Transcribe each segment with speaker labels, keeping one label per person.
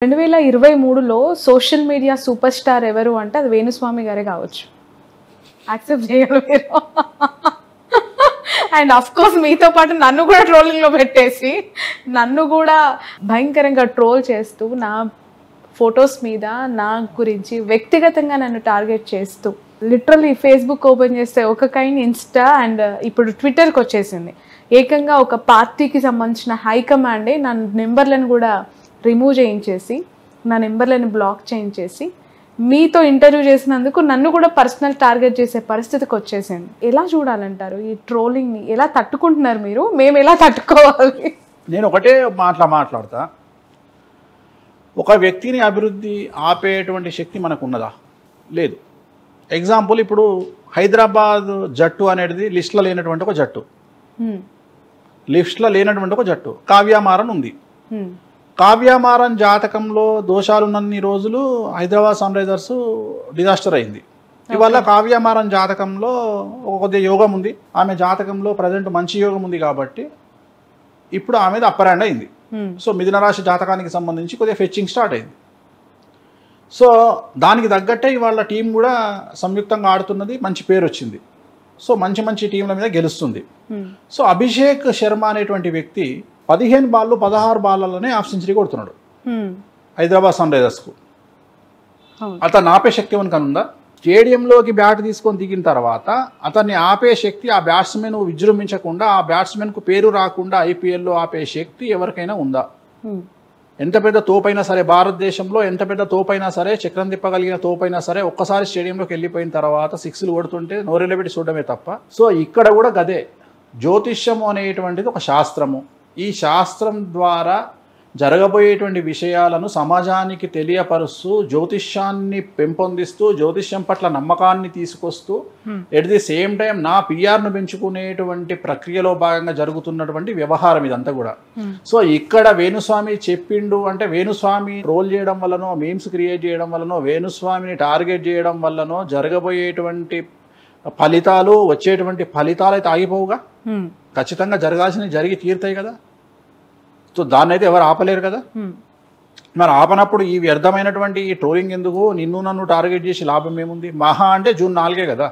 Speaker 1: 2023లో social media super star ఎవరు అంటే అది వేణుస్వామి గారే కావచ్చు. యాక్సెప్ట్ చేయాలి మీరు. అండ్ అఫ్ కోర్స్ మీతో పాటు నన్ను కూడా ట్రోలింగ్లో పెట్టేసి నన్ను కూడా భయంకరంగా ట్రోల్ చేస్తూ నా ఫొటోస్ మీద నా గురించి వ్యక్తిగతంగా నన్ను టార్గెట్ చేస్తూ లిటరల్లీ ఫేస్బుక్ ఓపెన్ చేస్తే ఒక కైండ్ ఇన్స్టా అండ్ ఇప్పుడు ట్విట్టర్కి వచ్చేసింది. ఏకంగా ఒక పార్టీకి సంబంధించిన హైకమాండే నా నెంబర్లను కూడా రిమూవ్ చేయించేసి నా నెంబర్లను బ్లాక్ చేయించేసి మీతో ఇంటర్వ్యూ చేసినందుకు నన్ను కూడా పర్సనల్ టార్గెట్ చేసే పరిస్థితికి వచ్చేసింది. ఎలా చూడాలంటారు ఈ ట్రోలింగ్ని? ఎలా తట్టుకుంటున్నారు మీరు? మేము ఎలా తట్టుకోవాలి?
Speaker 2: నేను ఒకటే మాట్లాడతా, ఒక వ్యక్తిని అభివృద్ధి ఆపేటువంటి శక్తి మనకు ఉన్నదా? లేదు. ఎగ్జాంపుల్, ఇప్పుడు హైదరాబాద్ జట్టు అనేది లిస్ట్లో లేనటువంటి ఒక జట్టు, లిస్ట్లో లేనటువంటి ఒక జట్టు కావ్యమారన్ ఉంది. కావ్యమారన్ జాతకంలో దోషాలున్నన్ని రోజులు హైదరాబాద్ సన్ రైజర్స్ డిజాస్టర్ అయింది. ఇవాళ కావ్యమారన్ జాతకంలో కొద్దిగా యోగం ఉంది, ఆమె జాతకంలో ప్రజెంట్ మంచి యోగం ఉంది కాబట్టి ఇప్పుడు ఆమెది అప్పర్ హ్యాండ్ అయింది. సో మిథున రాశి జాతకానికి సంబంధించి కొద్దిగా ఫెచ్చింగ్ స్టార్ట్ అయింది. సో దానికి తగ్గట్టే ఇవాళ టీం కూడా సంయుక్తంగా ఆడుతున్నది, మంచి పేరు వచ్చింది. సో మంచి మంచి టీంల మీద గెలుస్తుంది. సో అభిషేక్ శర్మ అనేటువంటి వ్యక్తి 15 బాళ్ళు 16 బాళ్ళలోనే హాఫ్ సెంచరీ కొడుతున్నాడు హైదరాబాద్ సన్ రైజర్స్కు. అతన్ని ఆపే శక్తి ఎవరికనుందా? స్టేడియంలోకి బ్యాట్ తీసుకొని దిగిన తర్వాత అతన్ని ఆపే శక్తి, ఆ బ్యాట్స్మెన్ విజృంభించకుండా, ఆ బ్యాట్స్మెన్కు పేరు రాకుండా ఐపీఎల్లో ఆపే శక్తి ఎవరికైనా ఉందా? ఎంత పెద్ద తోపైనా సరే, భారతదేశంలో ఎంత పెద్ద తోపైనా సరే, చక్రం తిప్పగలిగిన తోపైనా సరే, ఒక్కసారి స్టేడియంలోకి వెళ్ళిపోయిన తర్వాత సిక్స్లు కొడుతుంటే నోరెళ్ళబెట్టి చూడడమే తప్ప. సో ఇక్కడ కూడా గదే, జ్యోతిష్యము అనేటువంటిది ఒక శాస్త్రము. ఈ శాస్త్రం ద్వారా జరగబోయేటువంటి విషయాలను సమాజానికి తెలియపరుస్తూ, జ్యోతిష్యాన్ని పెంపొందిస్తూ, జ్యోతిష్యం పట్ల నమ్మకాన్ని తీసుకొస్తూ, ఎట్ ది సేమ్ టైం నా పిఆర్ను పెంచుకునేటువంటి ప్రక్రియలో భాగంగా జరుగుతున్నటువంటి వ్యవహారం ఇదంతా కూడా. సో ఇక్కడ వేణుస్వామి చెప్పిండు అంటే, వేణుస్వామి రోల్ చేయడం వల్లనో, మీమ్స్ క్రియేట్ చేయడం వల్లనో, వేణుస్వామిని టార్గెట్ చేయడం వల్లనో జరగబోయేటువంటి ఫలితాలు, వచ్చేటువంటి ఫలితాలు అయితే ఆగిపోవుగా. ఖచ్చితంగా జరగాల్సినవి జరిగి తీరుతాయి కదా. సో దాన్ని అయితే ఎవరు ఆపలేరు కదా. మరి ఆపనప్పుడు ఈ వ్యర్థమైనటువంటి ఈ ట్రోలింగ్ ఎందుకు? నిన్ను నన్ను టార్గెట్ చేసి లాభం ఏముంది? మహా అంటే జూన్ 4 కదా,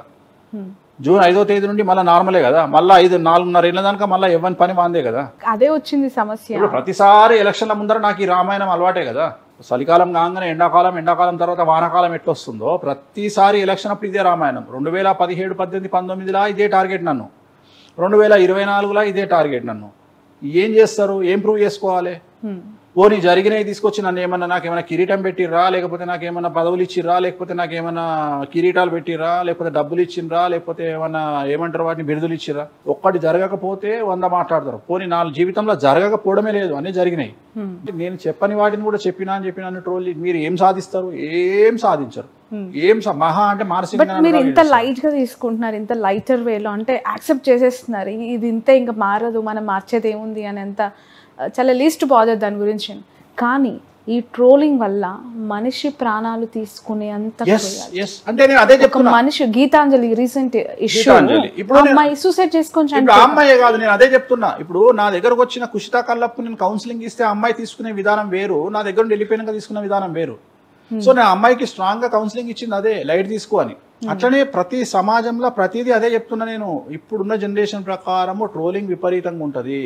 Speaker 2: జూన్ 5వ తేదీ నుండి మళ్ళీ నార్మలే కదా, మళ్ళీ 4.5 ఏళ్ళ దాకా మళ్ళీ ఎవరి పని మాందే కదా.
Speaker 1: అదే వచ్చింది సమస్య.
Speaker 2: ఇప్పుడు ప్రతిసారి ఎలక్షన్ల ముందర నాకు ఈ రామాయణం అలవాటే కదా. చలికాలం కాగానే ఎండాకాలం, ఎండాకాలం తర్వాత వానాకాలం ఎట్లొస్తుందో ప్రతిసారి ఎలక్షన్ అప్పుడు ఇదే రామాయణం. 2017, 18, 19లా ఇదే టార్గెట్ నన్ను, 2024లా ఇదే టార్గెట్ నన్ను. ఏం చేస్తారు? ఏం ప్రూవ్ చేసుకోవాలి? ఓని జరిగినవి తీసుకొచ్చి నన్ను ఏమన్నా, నాకేమైనా కిరీటం పెట్టిర్రా, లేకపోతే నాకేమన్నా పదవులు ఇచ్చిర్రా, లేకపోతే నాకేమన్నా కిరీటాలు పెట్టిర్రా, లేకపోతే డబ్బులు ఇచ్చిండ్రా, లేకపోతే ఏమన్నా ఏమంటారు వాటిని బిరుదులు ఇచ్చిర్రా? ఒక్కటి జరగకపోతే 100 మాట్లాడతారు. పోనీ నా జీవితంలో జరగకపోవడమే లేదు, అన్నీ జరిగినాయి. నేను చెప్పని వాటిని కూడా చెప్పినా ట్రోల్ మీరు ఏం సాధిస్తారు? ఏం సాధించరు. ఏం మహా అంటే మానసిక.
Speaker 1: మీరు ఇంత లైట్ గా తీసుకుంటున్నారు, ఇంత లైటర్ వేలో అంటే యాక్సెప్ట్ చేసేస్తున్నారు, ఇది ఇంతే ఇంకా మారదు, మనం మార్చేది ఏముంది అని అంత చాలా లీస్ట్ బాధర్ దాని గురించి. కానీ ఈ ట్రోలింగ్ వల్ల మనిషి ప్రాణాలు తీసుకునే అంత
Speaker 2: అంటే నేను అదే చెప్తున్నా.
Speaker 1: మనిషి గీతాంజలి రీసెంట్ ఇష్యూ, అమ్మాయి సూసైడ్ చేసుకొని
Speaker 2: అమ్మాయి కాదు, నేను అదే చెప్తున్నా. ఇప్పుడు నా దగ్గరకు వచ్చిన కుషితా కల్లప్పు నేను కౌన్సిలింగ్ ఇస్తే అమ్మాయి తీసుకునే విధానం వేరు, నా దగ్గర నుండి వెళ్ళిపోయినాక తీసుకునే విధానం వేరు. సో నేను అమ్మాయికి స్ట్రాంగ్ గా కౌన్సిలింగ్ ఇచ్చింది అదే, లైట్ తీసుకో అని. అట్లనే ప్రతి సమాజంలో ప్రతిదీ అదే చెప్తున్నా నేను. ఇప్పుడున్న జనరేషన్ ప్రకారము ట్రోలింగ్ విపరీతంగా ఉంటది.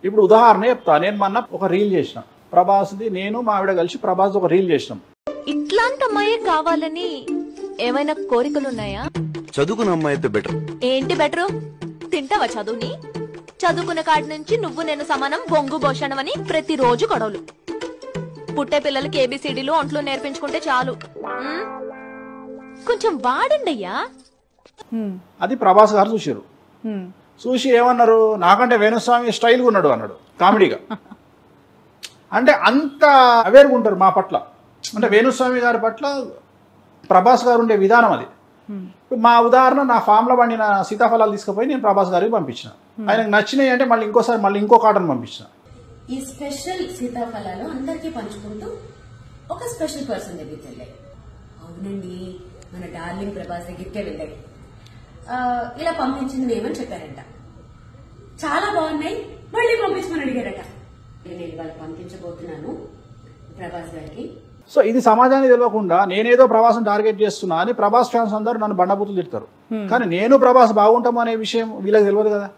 Speaker 2: ఇప్పుడు ఉదాహరణ చెప్తా. నేను మొన్న ఒక రీల్ చేసిన, ప్రభాస్ది, నేను మా ఆవిడ కలిసి ప్రభాస్ ఒక రీల్ చేసినాం.
Speaker 3: ఇట్లాంటి అమ్మాయే కావాలని ఏమైనా కోరికలున్నాయా?
Speaker 4: చదువుకున్న అమ్మాయి అయితే బెటర్.
Speaker 3: ఏంటి బెటరు? తింటావా చదువుని? చదువుకున్న కాడి నుంచి నువ్వు నేను సమానం, బొంగు భోషణం అని ప్రతిరోజు గొడవలు. పుట్టే పిల్లలకి ఏబిసిడీలు ఒంట్లో నేర్పించుకుంటే చాలు. కొంచెం వాడండి అయ్యా.
Speaker 2: అది ప్రభాస్ గారు చూసారు. చూసి ఏమన్నారు, నాకంటే వేణుస్వామి స్టైల్గా ఉన్నాడు అన్నాడు కామెడీగా. అంటే అంత అవేర్గా ఉంటారు మా పట్ల. అంటే వేణుస్వామి గారి పట్ల ప్రభాస్ గారు ఉండే విధానం అది. మా ఉదాహరణ, నా ఫామ్లో పండిన సీతాఫలాలు తీసుకుపోయి నేను ప్రభాస్ గారికి పంపించిన. ఆయనకు నచ్చినాయి అంటే మళ్ళీ ఇంకోసారి ఇంకో కాటన్ పంపించిన.
Speaker 5: ఈ స్పెషల్ సీతాఫలాలు అందరికీ పంచుకుంటూ ఒక స్పెషల్ పర్సన్ దగ్గరికి వెళ్ళాయి. అవునండి, మన డార్లింగ్ ప్రభాస్ దగ్గరికే వెళ్ళాయి. ఇలా పంపించింది ఏమని చెప్పారంట. చాలా బాగున్నాయి, మళ్ళీ పంపించమని అడిగారట. నేను వాళ్ళకి పంపించబోతున్నాను, ప్రభాస్ గారికి.
Speaker 2: సో ఇది సమాజానికి తెలియకుండా నేనేదో ప్రభాస్ని టార్గెట్ చేస్తున్నా అని ప్రభాస్ ఫ్యాన్స్ అందరూ నన్ను బండబూతులు తిడతారు. కానీ నేను ప్రభాస్ బాగుంటాము అనే విషయం వీళ్ళకి తెలియదు కదా.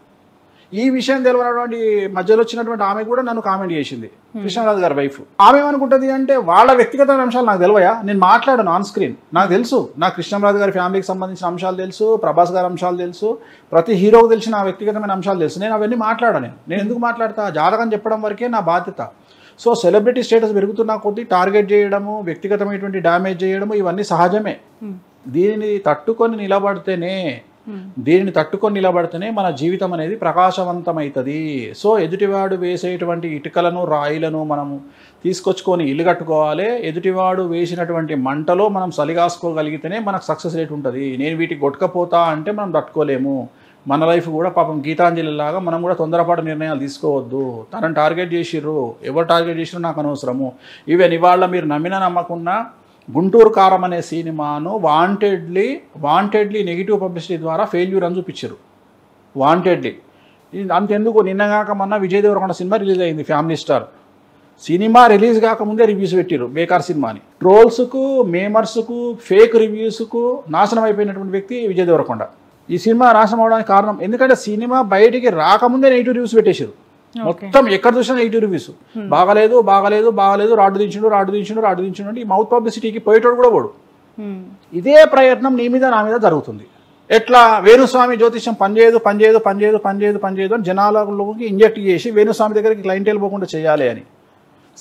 Speaker 2: ఈ విషయం తెలియనటువంటి మధ్యలో వచ్చినటువంటి ఆమె కూడా నన్ను కామెంట్ చేసింది, కృష్ణరాజు గారి వైఫ్. ఆమె ఏమనుకుంటుంది అంటే వాళ్ళ వ్యక్తిగత అంశాలు నాకు తెలియయా, నేను మాట్లాడాను ఆన్ స్క్రీన్, నాకు తెలుసు, నాకు కృష్ణరాజు గారి ఫ్యామిలీకి సంబంధించిన అంశాలు తెలుసు, ప్రభాస్ గారి అంశాలు తెలుసు, ప్రతి హీరోకు తెలిసిన నా వ్యక్తిగతమైన అంశాలు తెలుసు. నేను అవన్నీ మాట్లాడాను. నేను ఎందుకు మాట్లాడతా, జాతకం చెప్పడం వరకే నా బాధ్యత. సో సెలబ్రిటీ స్టేటస్ పెరుగుతున్న కొద్దీ టార్గెట్ చేయడము, వ్యక్తిగతమైనటువంటి డ్యామేజ్ చేయడము ఇవన్నీ సహజమే. దీనిని తట్టుకొని నిలబడితేనే మన జీవితం అనేది ప్రకాశవంతమవుతుంది. సో ఎదుటివాడు వేసేటువంటి ఇటుకలను రాయిలను మనము తీసుకొచ్చుకొని ఇల్లు కట్టుకోవాలి. ఎదుటివాడు వేసినటువంటి మంటలో మనం సలిగాసుకోగలిగితేనే మనకు సక్సెస్ రేట్ ఉంటుంది. నేను వీటికి కొట్టుకపోతా అంటే మనం తట్టుకోలేము. మన లైఫ్ కూడా పాపం గీతాంజలి లాగా మనం కూడా తొందరపాటు నిర్ణయాలు తీసుకోవద్దు. తనని టార్గెట్ చేసిర్రు, ఎవరు టార్గెట్ చేసిర్రు నాకు అనవసరము. ఈవెన్ ఇవాళ మీరు నమ్మినా నమ్మకున్నా గుంటూరు కారం అనే సినిమాను వాంటెడ్లీ నెగిటివ్ పబ్లిసిటీ ద్వారా ఫెయిల్యూర్ అని చూపించారు. వాంటెడ్లీ అంతెందుకు, నిన్నగాక మొన్న విజయ్ దేవరకొండ సినిమా రిలీజ్ అయింది, ఫ్యామిలీ స్టార్. సినిమా రిలీజ్ కాకముందే రివ్యూస్ పెట్టిరు బేకార్ సినిమాని. ట్రోల్స్కు, మేమర్స్కు, ఫేక్ రివ్యూస్కు నాశనం అయిపోయినటువంటి వ్యక్తి విజయ్ దేవరకొండ. ఈ సినిమా నాశనం అవడానికి కారణం ఎందుకంటే సినిమా బయటికి రాకముందే నెగిటివ్ రివ్యూస్ పెట్టేశారు. మొత్తం ఎక్కడ చూసినా నెగిటివ్ రివ్యూస్, బాగలేదు, రాడ్డు దించుండు అంటే ఈ మౌత్ పబ్లిసిటీకి పోయేటోడు కూడా పోడు. ఇదే ప్రయత్నం నీ మీద నా మీద జరుగుతుంది. ఎట్లా వేణుస్వామి జ్యోతిష్యం పనిచేయదు అని జనాలలోకి ఇంజెక్ట్ చేసి వేణుస్వామి దగ్గరికి క్లయింటేల్ పోకుండా చేయాలి అని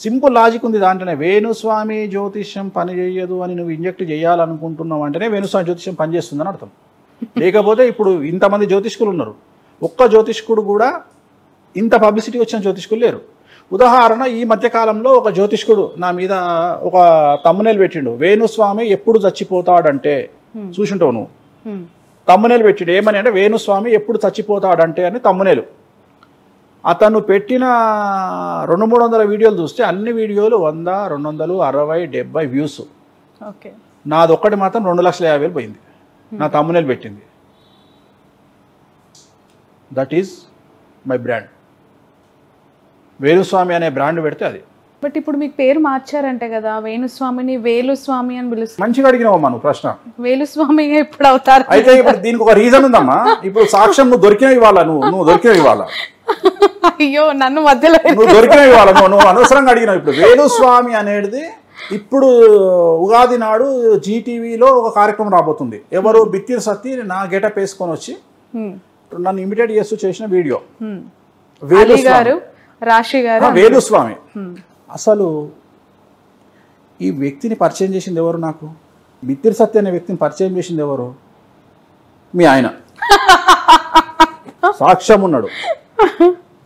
Speaker 2: సింపుల్ లాజిక్ ఉంది దాంట్లోనే. వేణుస్వామి జ్యోతిష్యం పని చేయదు అని నువ్వు ఇంజెక్ట్ చేయాలనుకుంటున్నావు అంటేనే వేణుస్వామి జ్యోతిష్యం పనిచేస్తుందని అర్థం. లేకపోతే ఇప్పుడు ఇంతమంది జ్యోతిష్కులు ఉన్నారు, ఒక్క జ్యోతిష్కుడు కూడా ఇంత పబ్లిసిటీ వచ్చిన జ్యోతిష్కులు లేరు. ఉదాహరణ, ఈ మధ్యకాలంలో ఒక జ్యోతిష్కుడు నా మీద ఒక తమ్మునేలు పెట్టిండు, వేణుస్వామి ఎప్పుడు చచ్చిపోతాడంటే. చూసింటావు నువ్వు, తమ్మునేలు పెట్టిండు ఏమని అంటే వేణుస్వామి ఎప్పుడు చచ్చిపోతాడంటే అని తమ్మునేలు. అతను పెట్టిన 200-300 వీడియోలు చూస్తే అన్ని వీడియోలు 100, 200, 60, 70 వ్యూస్. నాదొక్కటి మాత్రం 2,50,000 పోయింది. నా తమ్మునేలు పెట్టింది. That is my brand. Venu Swamy అనే బ్రాండ్ పెడితే అది.
Speaker 1: బట్ ఇప్పుడు మీకు పేరు మార్చారంటే కదా, వేణుస్వామిని వేలుస్వామి అని పిలుస్తారు.
Speaker 2: మంచిగా అడిగినావమ్మా నువ్వు ప్రశ్న.
Speaker 1: వేలుస్వామి ఎప్పుడు అవుతారు?
Speaker 2: అయితే ఇప్పుడు దీనికి ఒక రీజన్ ఉందమ్మా. ఇప్పుడు సాక్ష్యం నువ్వు దొరికినవి ఇవ్వాలా, నువ్వు దొరికినవి ఇవ్వాలా.
Speaker 1: అయ్యో నన్ను మధ్యలో
Speaker 2: నువ్వు దొరికినవి ఇవ్వాలా, నువ్వు అనవసరంగా అడిగినావు. ఇప్పుడు వేణుస్వామి అనేది ఇప్పుడు ఉగాది నాడు జీటీవీలో ఒక కార్యక్రమం రాబోతుంది. ఎవరు బిత్తిరి సత్తి నా గెటప్ వేసుకొని వచ్చి నన్ను ఇమిటేట్ చేస్తూ చేసిన వీడియో. వేణుస్వామి అసలు ఈ వ్యక్తిని పరిచయం చేసింది ఎవరు? నాకు బిత్తిరి సత్య అనే వ్యక్తిని పరిచయం చేసింది ఎవరు? మీ ఆయన. సాక్ష్యం ఉన్నాడు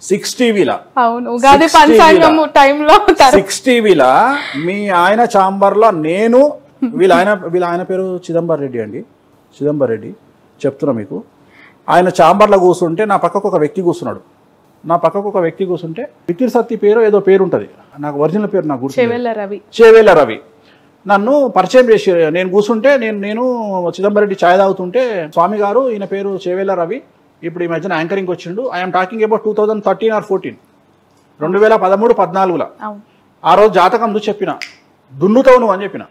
Speaker 2: 6 టీవీలా.
Speaker 1: అవును, ఉగాది పంచాంగం టైంలో
Speaker 2: 6 టీవీలా మీ ఆయన ఛాంబర్లో నేను, వీళ్ళ ఆయన పేరు చిదంబర్ రెడ్డి అండి, చిదంబర్ రెడ్డి చెప్తున్నా మీకు. ఆయన ఛాంబర్లో కూర్చుంటే నా పక్కకు ఒక వ్యక్తి కూర్చున్నాడు. బిత్తిరి సత్తి పేరు ఏదో పేరు ఉంటుంది, నాకు ఒరిజినల్ పేరు నాకు గుర్తు, చేవేళ్ళ రవి. నన్ను పరిచయం చేసి నేను కూర్చుంటే నేను చిదంబర్ రెడ్డి ఛాయ్ తాగుతుంటే, స్వామి గారు ఈయన పేరు చేవేళ్ళ రవి, ఇప్పుడు ఈ మధ్యన యాంకరింగ్ వచ్చిండు. I'm talking about 2013 or 14, 2013-14లో. ఆ రోజు జాతకం చూసి చెప్పిన, దున్నుతావు నువ్వు అని చెప్పిన,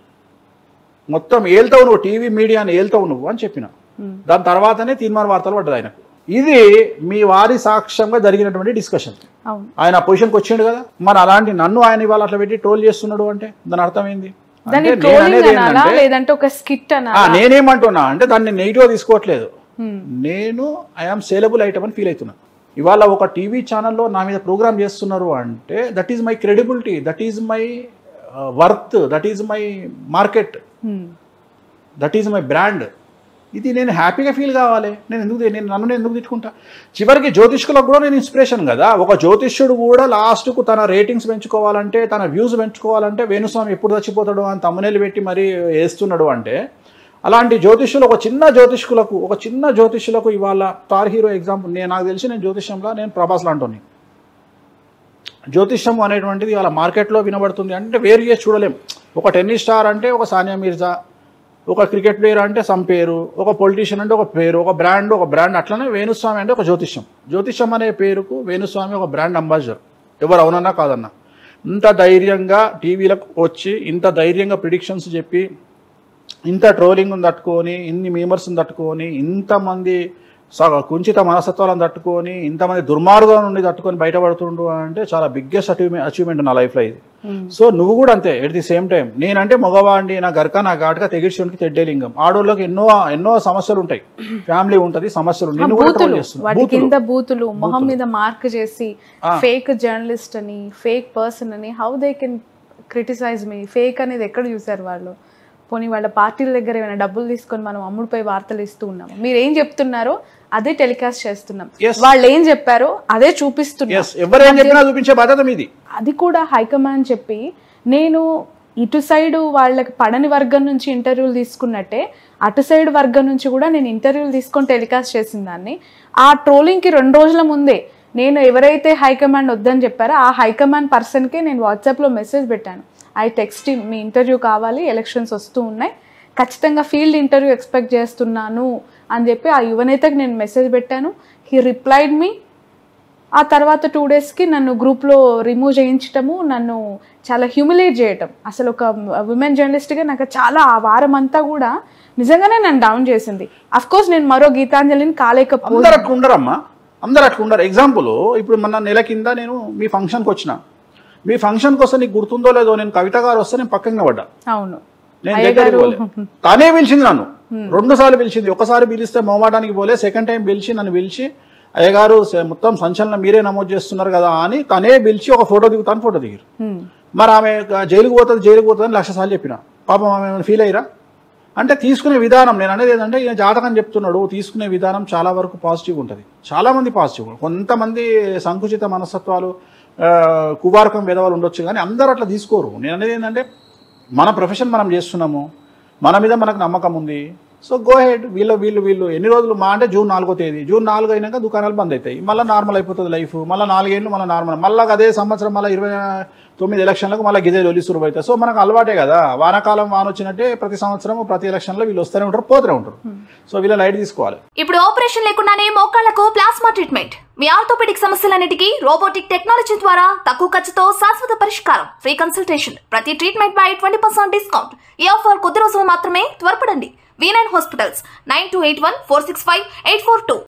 Speaker 2: మొత్తం ఏళ్తావు నువ్వు, టీవీ మీడియాని ఏళ్తావు నువ్వు అని చెప్పిన. దాని తర్వాతనే తీర్మాన వార్తలు పడ్డది ఆయనకు. ఇది మీ వారి సాక్ష్యంగా జరిగినటువంటి డిస్కషన్. ఆయన పొజిషన్కి వచ్చిండు కదా, మరి అలాంటి నన్ను ఆయన ఇవాళ అట్లా పెట్టి ట్రోల్ చేస్తున్నాడు అంటే దాని అర్థం ఏంది? నేనేమంటున్నా అంటే దాన్ని నెగిటివ్గా తీసుకోవట్లేదు. నేను ఐఆమ్ సేలబుల్ ఐటమ్ అని ఫీల్ అవుతున్నా. ఇవాళ ఒక టీవీ ఛానల్లో నా మీద ప్రోగ్రామ్ చేస్తున్నారు అంటే that is my credibility, that is my worth, that is my market, that is my brand. ఇది నేను హ్యాపీగా ఫీల్ కావాలి. నన్ను ఎందుకు తిట్టుకుంటా? చివరికి జ్యోతిష్కులకు కూడా నేను ఇన్స్పిరేషన్ కదా. ఒక జ్యోతిష్యుడు కూడా లాస్ట్కు తన రేటింగ్స్ పెంచుకోవాలంటే, తన వ్యూస్ పెంచుకోవాలంటే వేణుస్వామి ఎప్పుడు చచ్చిపోతాడు అని తమ్మునేలు పెట్టి మరీ వేస్తున్నాడు అంటే, అలాంటి జ్యోతిష్యులు ఒక చిన్న జ్యోతిష్యులకు ఇవాళ స్టార్ హీరో ఎగ్జాంపుల్. నాకు తెలిసి నేను జ్యోతిష్యంలో నేను ప్రభాస్ లాంటి జ్యోతిష్యం అనేటువంటిది ఇవాళ మార్కెట్లో వినబడుతుంది అంటే వేరు చేసి చూడలేం. ఒక టెన్నిస్ స్టార్ అంటే ఒక సానియా మిర్జా, ఒక క్రికెట్ ప్లేయర్ అంటే సమ్ పేరు, ఒక పొలిటీషియన్ అంటే ఒక పేరు, ఒక బ్రాండ్ అట్లనే వేణుస్వామి అంటే ఒక జ్యోతిష్యం అనే పేరుకు వేణుస్వామి ఒక బ్రాండ్ అంబాసిడర్. ఎవరు అవునన్నా కాదన్నా. ఇంత ధైర్యంగా టీవీలకు వచ్చి ఇంత ధైర్యంగా ప్రిడిక్షన్స్ చెప్పి ఇంత ట్రోలింగ్ తట్టుకొని ఇన్ని మీమర్స్ని తట్టుకొని ఇంతమంది కుంచిత మనస్తత్వాలను తట్టుకొని ఇంతమంది దుర్మార్గం నుండి తట్టుకొని బయటపడుతుండు అంటే చాలా బిగ్గెస్ట్ అచీవ్మెంట్ నా లైఫ్లో ఇది. సో నువ్వు కూడా అంతే ఎట్ ది సేమ్ టైం. నేనంటే మగవాడిని, నా గరక నా ఘాటుగా తెగిడ్చునికి తెడ్డేలింగం. ఆడోళ్ళకి ఎన్నో సమస్యలు ఉంటాయి, ఫ్యామిలీ ఉంటది, సమస్యలు. నిన్ను కూడా ట్రోల్ చేస్తున్నారు.
Speaker 1: వాటి కింద బూతులు మొహం మీద మార్క్ చేసి ఫేక్ జర్నలిస్ట్ అని, ఫేక్ పర్సన్ అని, how they can criticise me. Fake అనేది ఎక్కడ చూసారు వాళ్ళు? పోనీ వాళ్ళ పార్టీల దగ్గర ఏమైనా డబ్బులు తీసుకొని మనం అమ్ముడుపై వార్తలు ఇస్తూ ఉన్నాము. మీరు ఏం చెప్తున్నారో అదే టెలికాస్ట్ చేస్తున్నాం, వాళ్ళు ఏం చెప్పారో అదే చూపిస్తున్నాం.
Speaker 2: చూపించే బాధ్యత మీది.
Speaker 1: అది కూడా హైకమాండ్ చెప్పి నేను ఇటు సైడ్ వాళ్ళకి పడని వర్గం నుంచి ఇంటర్వ్యూలు తీసుకున్నట్టే అటు సైడ్ వర్గం నుంచి కూడా నేను ఇంటర్వ్యూలు తీసుకొని టెలికాస్ట్ చేసిన దాన్ని. ఆ ట్రోలింగ్కి 2 రోజుల ముందే నేను ఎవరైతే హైకమాండ్ వద్దని చెప్పారో ఆ హైకమాండ్ పర్సన్కే నేను వాట్సాప్లో మెసేజ్ పెట్టాను. ఐ టెక్స్ట్ మీ ఇంటర్వ్యూ కావాలి, ఎలక్షన్స్ వస్తూ ఉన్నాయి, ఖచ్చితంగా ఫీల్డ్ ఇంటర్వ్యూ ఎక్స్పెక్ట్ చేస్తున్నాను అని చెప్పి ఆ యువనేతకి నేను మెసేజ్ పెట్టాను. హీ రిప్లైడ్ మీ. ఆ తర్వాత 2 డేస్కి నన్ను గ్రూప్లో రిమూవ్ చేయించటము, నన్ను చాలా హ్యూమిలేట్ చేయటం. అసలు ఒక విమెన్ జర్నలిస్ట్గా నాకు చాలా ఆ వారం అంతా కూడా నిజంగానే నన్ను డౌన్ చేసింది. అఫ్కోర్స్ నేను మరో గీతాంజలిని కాలేకపోతే
Speaker 2: అందరూ అట్లా ఉండరు. ఎగ్జాంపుల్, ఇప్పుడు మొన్న నెల కింద నేను మీ ఫంక్షన్కి వచ్చిన. మీ ఫంక్షన్కి వస్తే నీకు గుర్తుందో లేదో, నేను కవిత గారు వస్తే నేను పక్కన పడ్డా.
Speaker 1: అవును,
Speaker 2: నేను దగ్గరికి పోలే, తనే పిలిచింది నన్ను. 2 సార్లు పిలిచింది. ఒకసారి పిలిస్తే మొహమాటానికి పోలే, సెకండ్ టైం నన్ను పిలిచి అయ్యగారు మొత్తం సంచలనం మీరే నమోదు చేస్తున్నారు కదా అని తనే పిలిచి ఒక ఫోటో దిగుతాను, ఫోటో దిగారు. మరి ఆమె జైలుకు పోతుంది అని 1,00,000 సార్లు చెప్పిన. పాపం ఆమె ఫీల్ అయ్యారా అంటే తీసుకునే విధానం, నేను అనేది ఏంటంటే ఈయన జాతకం చెప్తున్నాడు, తీసుకునే విధానం చాలా వరకు పాజిటివ్ ఉంటుంది. చాలామంది పాజిటివ్, కొంతమంది సంకుచిత మనస్తత్వాలు కువారకం భేదవాళ్ళు ఉండొచ్చు, కానీ అందరూ అట్లా తీసుకోరు. నేను అనేది ఏంటంటే మన ప్రొఫెషన్ మనం చేస్తున్నాము, మన మీద మనకు నమ్మకం ఉంది. So go head. వీళ్ళు ఎన్ని రోజులు మా అంటే జూన్ 4వ తేదీ, జూన్ 4 అయినాక దుకాణాలు బంద్ అవుతాయి, మళ్ళీ నార్మల్ అయిపోతుంది లైఫ్. మళ్ళీ 4 ఏళ్ళు మళ్ళీ నార్మల్, మళ్ళీ అదే సంవత్సరం మళ్ళీ 29 ఎలక్షన్లకు మళ్ళీ గిదే లొలి సురువు అవుతాయి. సో మనకు అలవాటే కదా, వానాకాలం వాన వచ్చినట్టే ప్రతి సంవత్సరం ప్రతి ఎలక్షన్లో వీళ్ళు వస్తూనే ఉంటారు, పోతూనే ఉంటారు. సో వీళ్ళ లైట్ తీసుకోవాలి.
Speaker 3: ఇప్పుడు ఆపరేషన్ లేకుండానే మోకాళ్లకు ప్లాస్మా ట్రీట్మెంట్. మీ ఆర్థోపెడిక్ సమస్యలన్నిటికీ రోబోటిక్ టెక్నాలజీ ద్వారా తక్కువ ఖర్చుతో శాశ్వత పరిష్కారం. Free consultation. ప్రతి ట్రీట్మెంట్ పై 20% డిస్కౌంట్. ఈ ఆఫర్ కొద్ది రోజులు మాత్రమే. త్వరపడండి. V9 hospitals 9281465842.